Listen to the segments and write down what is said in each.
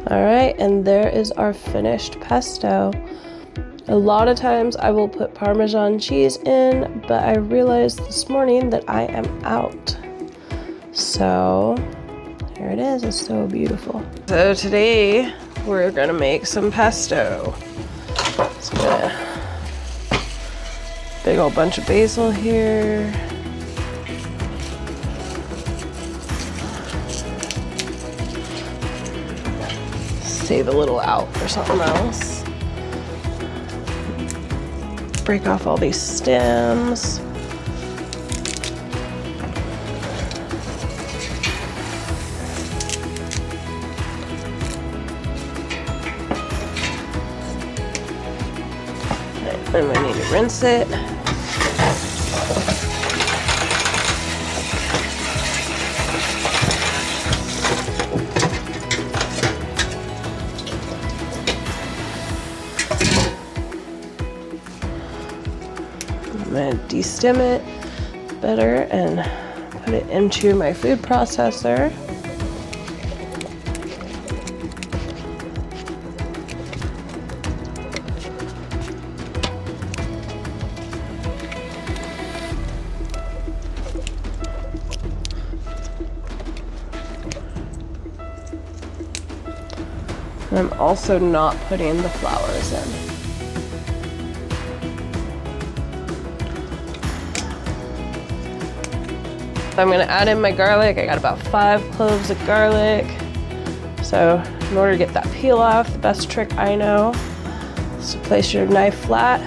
All right, and there is our finished pesto. A lot of times I will put Parmesan cheese in, but I realized this morning that I am out. So here it is, it's so beautiful. So today we're gonna make some pesto. So I'm gonna big old bunch of basil here. Save a little out for something else. Break off all these stems. Then we need to rinse it. I'm going to destem it better and put it into my food processor. And I'm also not putting the flowers in. I'm gonna add in my garlic. I got about 5 cloves of garlic. So in order to get that peel off, the best trick I know is to place your knife flat,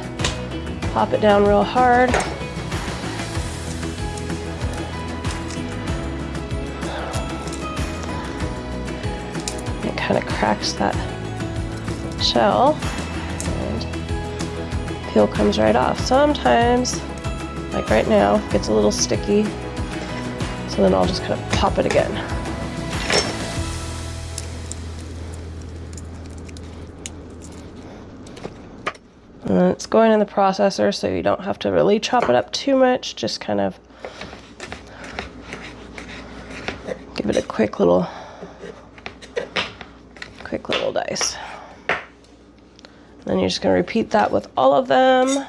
pop it down real hard. It kind of cracks that shell and peel comes right off. Sometimes, like right now, it gets a little sticky. So then I'll just kind of pop it again. And it's going in the processor, so you don't have to really chop it up too much, just kind of give it a quick little dice. Then you're just gonna repeat that with all of them.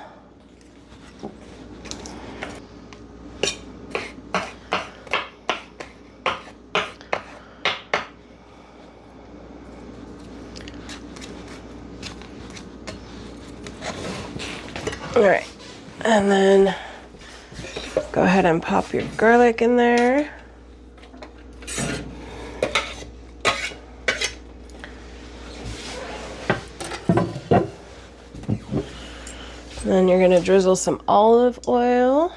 All right, and then go ahead and pop your garlic in there. And then you're gonna drizzle some olive oil.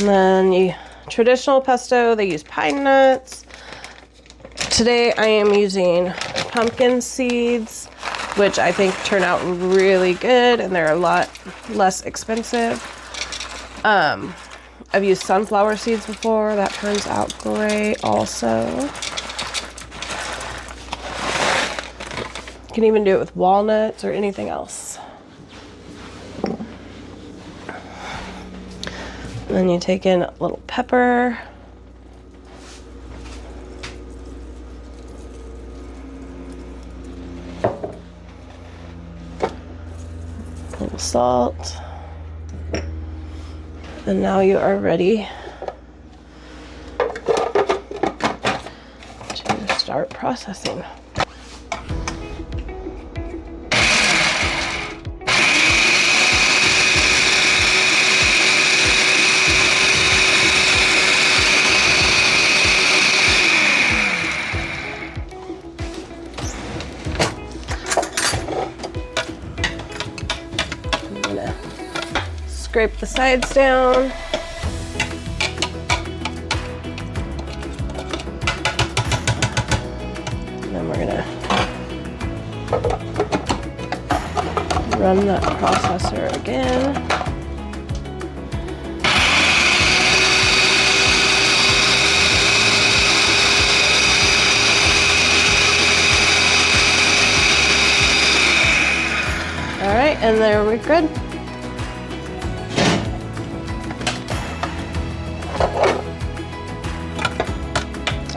And then traditional pesto, they use pine nuts. Today I am using pumpkin seeds, which I think turn out really good and they're a lot less expensive. I've used sunflower seeds before, that turns out great also. You can even do it with walnuts or anything else. And then you take in a little pepper. A little salt. And now you are ready to start processing. Scrape the sides down. And then we're gonna run that processor again. All right, and there we're good.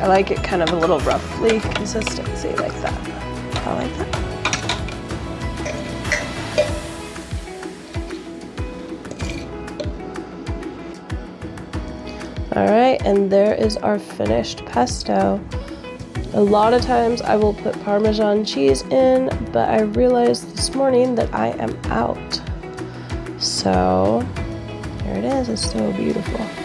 I like it kind of a little roughly consistency like that. I like that. All right, and there is our finished pesto. A lot of times I will put Parmesan cheese in, but I realized this morning that I am out. So here it is, it's so beautiful.